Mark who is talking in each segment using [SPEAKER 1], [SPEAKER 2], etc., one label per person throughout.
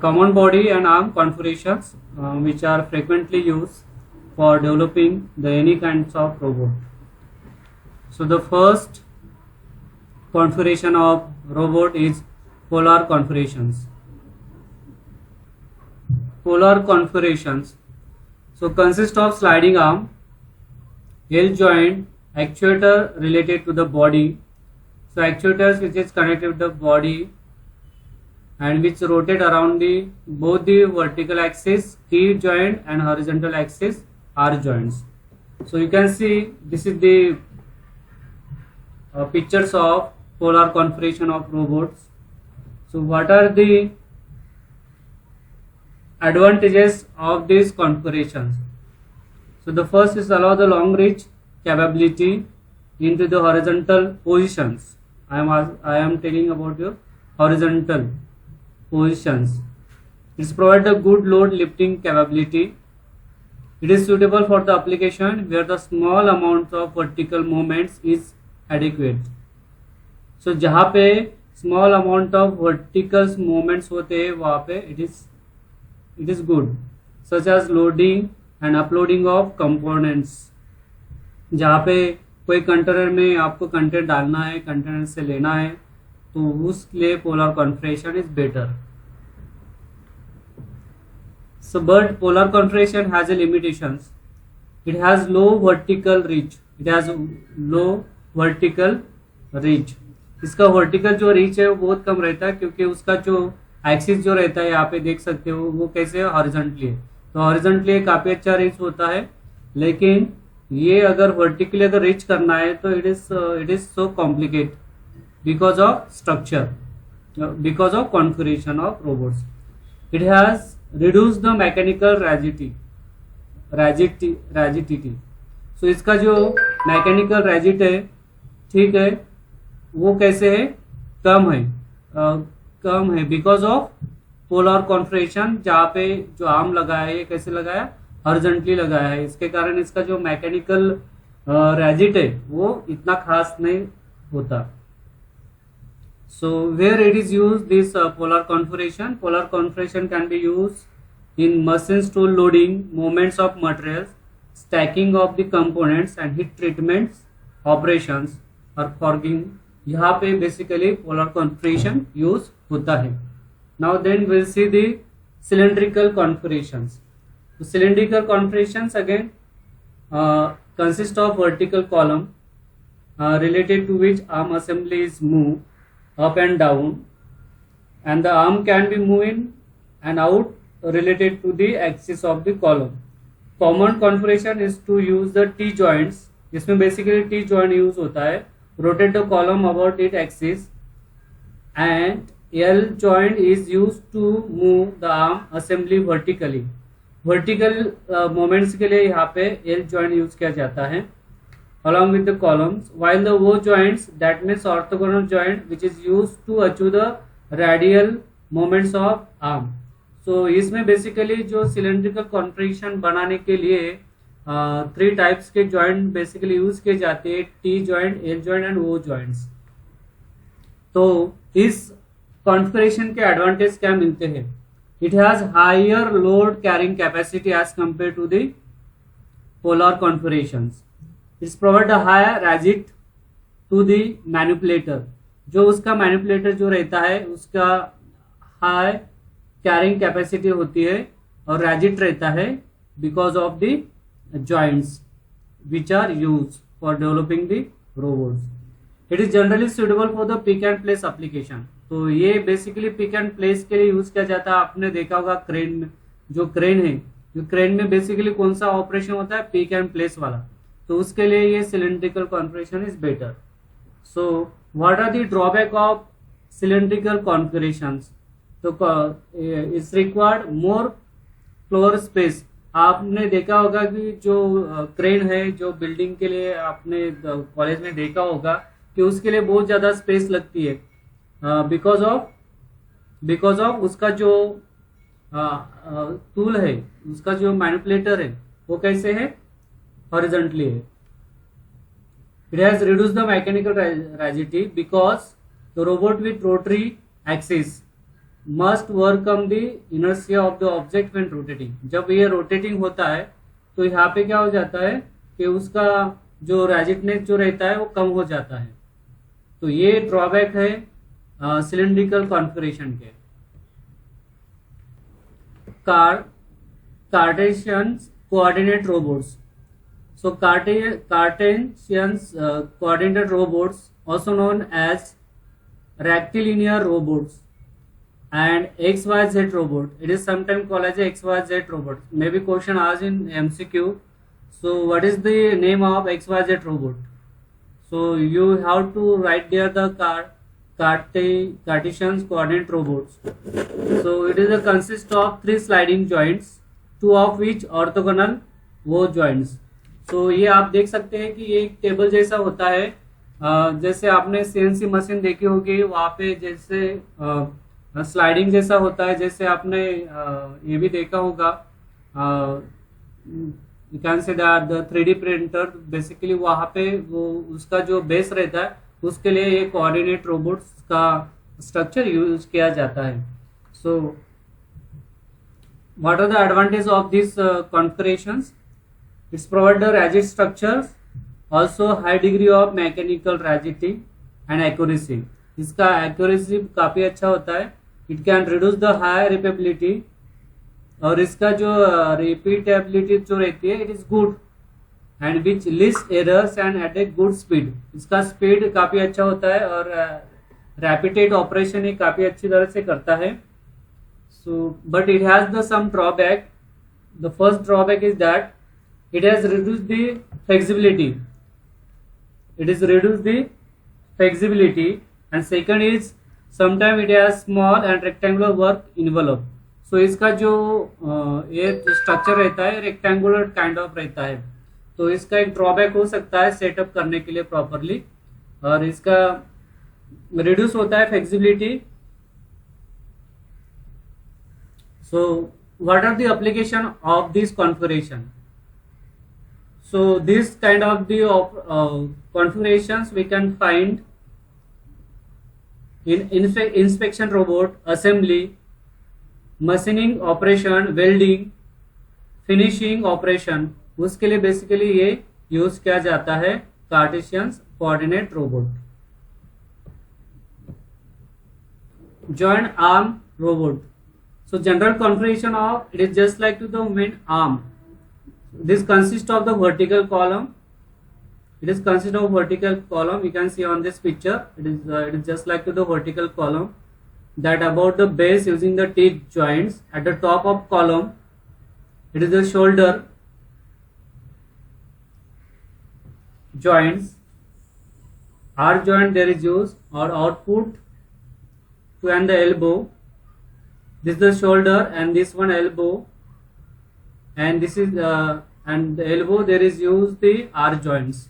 [SPEAKER 1] Common body and arm configurations which are frequently used for developing the any kinds of robot. So the first configuration of robot is polar configurations. Polar configurations so consist of sliding arm, L joint, actuator related to the body. So actuators which is connected with the body and which rotate around the both the vertical axis T joint and horizontal axis R joints. So you can see this is the pictures of polar configuration of robots. So what are the advantages of these configurations? So the first is allow the long reach capability into the horizontal positions. I am telling about your horizontal positions. It provides a good load lifting capability. It is suitable for the application where the small amount of vertical movements is adequate. So जहाँ पे small amount of vertical movements होते हैं वहाँ पे it is good, such as loading and uploading of components. जहाँ पे कोई container में आपको कंटेंट डालना है, कंटेनर से लेना है, तो उसके लिए polar configuration is better. So but polar configuration has a limitations. It has low vertical reach. इसका वर्टिकल जो रीच है वो बहुत कम रहता है क्योंकि उसका जो एक्सिस जो रहता है यहाँ पे देख सकते हो वो कैसे हॉरिजॉन्टली है. तो हॉरिजॉन्टली काफी अच्छा रीच होता है, लेकिन ये अगर वर्टिकली अगर रीच करना है तो it is so complicate because of structure, because of configuration of robots. It has reduce the mechanical rigidity. So इसका जो मैकेनिकल रैजिड है, ठीक है, वो कैसे है, कम है बिकॉज ऑफ पोलर कॉन्फिगरेशन. जहाँ पे जो आर्म लगाया है ये कैसे लगाया, हॉरिजॉन्टली लगाया है. इसके कारण इसका जो मैकेनिकल रैजिड है वो इतना खास नहीं होता. So where it is used, this polar configuration can be used in machines tool loading, movements of materials, stacking of the components and heat treatments operations और forging. यहाँ पे basically polar configuration use होता है. Now then we'll see the cylindrical configurations. So cylindrical configurations again consist of vertical column related to which arm assembly is moved up and down, and the arm can be moved in and out related to the axis of the column. Common configuration is to use the T joints. इसमें basically T joint use होता है. Rotate the column about its axis, and L joint is used to move the arm assembly vertically. Vertical moments के लिए यहाँ पे L joint use किया जाता है along with the columns, while the O joints, that means orthogonal joint, which is used to achieve the radial moments of arm. So इसमें basically जो cylindrical configuration बनाने के लिए 3 types के joint basically use किए जाते हैं, T joint, L joint and O joints. तो इस configuration के advantage क्या मिलते हैं? It has higher load carrying capacity as compared to the polar configurations. It's provide a higher rigid to the manipulator. जो उसका मैनिपुलेटर जो रहता है उसका हाई कैरिंग कैपेसिटी होती है और रैजिड रहता है because of the joints which are use for developing the robots. It is generally suitable for the pick and place application. तो ये बेसिकली पिक एंड प्लेस के लिए यूज किया जाता है. आपने देखा होगा क्रेन में, जो क्रेन है, जो क्रेन में बेसिकली कौन सा ऑपरेशन होता है, पिक एंड प्लेस वाला. तो उसके लिए ये cylindrical configuration is better. So what are the drawback of cylindrical configurations? तो it's required more floor space. आपने देखा होगा कि जो क्रेन है, जो बिल्डिंग के लिए आपने कॉलेज में देखा होगा कि उसके लिए बहुत ज्यादा स्पेस लगती है बिकॉज ऑफ उसका जो टूल है, उसका जो मैनिपुलेटर है वो कैसे है, horizontally. It has reduced the mechanical rigidity because the robot with rotary axis must overcome the inertia of the object when rotating. जब ये रोटेटिंग होता है तो यहाँ पे क्या हो जाता है कि उसका जो रेजिस्टेंस जो रहता है वो कम हो जाता है। तो ये ड्रॉबैक है सिलिंड्रिकल कॉन्फ़िगरेशन के। Cartesian coordinate robots. So Cartesian coordinate robots, also known as rectilinear robots and XYZ robot. It is sometimes called as a XYZ robot. Maybe question asked in MCQ. So what is the name of XYZ robot? So you have to write there the Cartesian coordinate robots. So it is a consist of 3 sliding joints, 2 of which orthogonal वो joints. तो ये आप देख सकते हैं कि ये एक टेबल जैसा होता है। जैसे आपने सीएनसी मशीन देखी होगी, वहाँ पे जैसे स्लाइडिंग जैसा होता है। जैसे आपने ये भी देखा होगा, you can say that the 3D printer basically वहाँ पे वो उसका जो बेस रहता है उसके लिए ये कोऑर्डिनेट रोबोट्स का स्ट्रक्चर यूज किया जाता है। So what are the advantage of this configurations? It's provide the rigid structures, also high degree of mechanical rigidity and accuracy. इसका accuracy काफी अच्छा होता है। It can reduce the high repeatability, और इसका जो repeatability जो रहती है it is good and which least errors and at a good speed. इसका speed काफी अच्छा होता है और rapid operation ही काफी अच्छी तरह से करता है। So but it has the some drawback. The first drawback is that it has reduced the flexibility. It is reduced the flexibility, and second is sometimes it has small and rectangular work envelope. So इसका जो ये structure रहता है rectangular kind of रहता है, तो इसका एक ड्रॉबैक हो सकता है सेटअप करने के लिए प्रॉपरली, और इसका रिड्यूस होता है flexibility. So what are the application of this configuration? So this kind of the configurations we can find in inspection robot, assembly, machining operation, welding, finishing operation। उसके लिए बेसिकली ये यूज किया जाता है Cartesian coordinate robot. Joint arm robot. So general configuration of it is just like to the main arm. This consists of the vertical column. It is consist of vertical column. You can see on this picture. It is just like to the vertical column that about the base using the teeth joints. At the top of column, it is the shoulder joints. Arc joint there is used, or output to and the elbow. This is the shoulder and this one elbow, and this is and the elbow there is used the arc joints.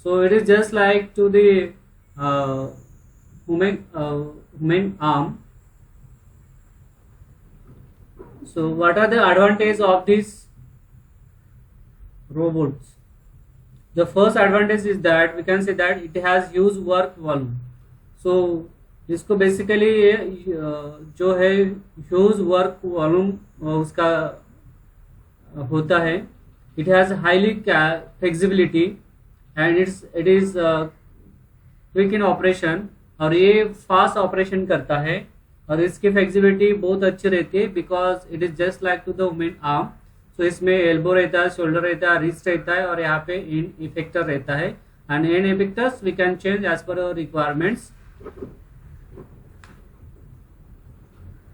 [SPEAKER 1] So it is just like to the human arm. So what are the advantages of these robots? The first advantage is that we can say that it has huge work volume. So इसको basically जो है huge work volume उसका होता है। It has highly flexibility and it is quick in operation, और ये fast operation करता है, और इसकी फ्लेक्सिबिलिटी बहुत अच्छी रहती है because it is just like to the human arm. So इसमें एल्बो रहता है, शोल्डर रहता है, रिस्ट रहता है, और यहाँ पे इन इफेक्टर रहता है, and end effectors we can change as per our requirements.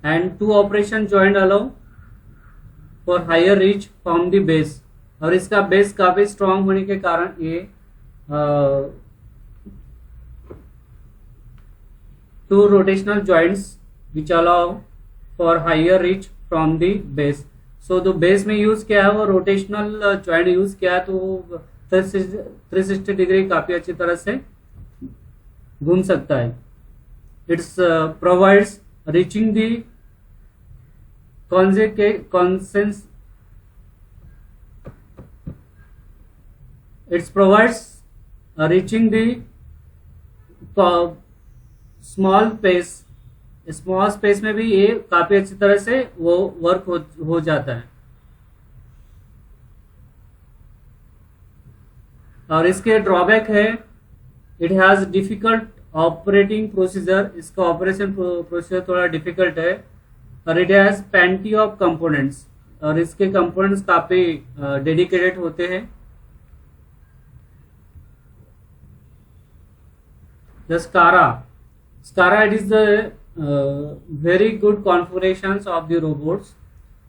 [SPEAKER 1] And 2 operation joint allow for higher reach from the base, और इसका बेस काफी स्ट्रॉन्ग होने के कारण ये 2 rotational joints which allow for higher reach from the base. So तो base में use किया है वो रोटेशनल जॉइंट यूज किया है, तो 360 डिग्री काफी अच्छी तरह से घूम सकता है। It's provides reaching the consensus. It provides reaching the small space small space में भी ये काफी अच्छी तरह से वो वर्क हो जाता है। और इसके ड्रॉबैक है, it has difficult operating procedure, इसका ऑपरेशन प्रोसीजर थोड़ा डिफिकल्ट है। और it has panty of components, और इसके कंपोनेंट्स काफी डेडिकेटेड होते हैं। The SCARA, it is the very good configurations of the robots.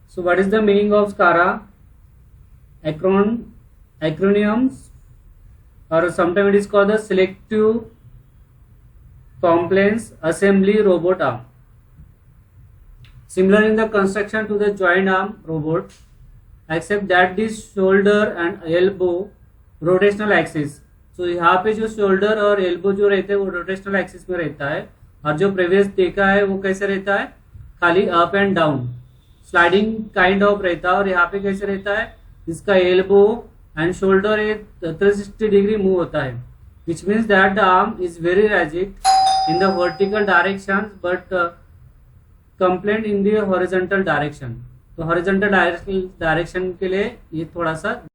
[SPEAKER 1] So what is the meaning of SCARA? Acronyms, or sometimes it is called the Selective Compliance Assembly Robot Arm. Similar in the construction to the joint arm robot, except that the shoulder and elbow rotational axis. तो यहाँ पे जो shoulder और elbow जो रहते हैं वो rotational axis में रहता है, और जो प्रीवियस देखा है वो कैसे रहता है, खाली up and down sliding kind of रहता है। और यहाँ पे कैसे रहता है, इसका elbow and shoulder 360 degree move होता है, which means that the arm is very rigid in the vertical direction but compliant in the horizontal direction. तो हॉरिजॉन्टल डायरेक्शन के लिए ये थोड़ा सा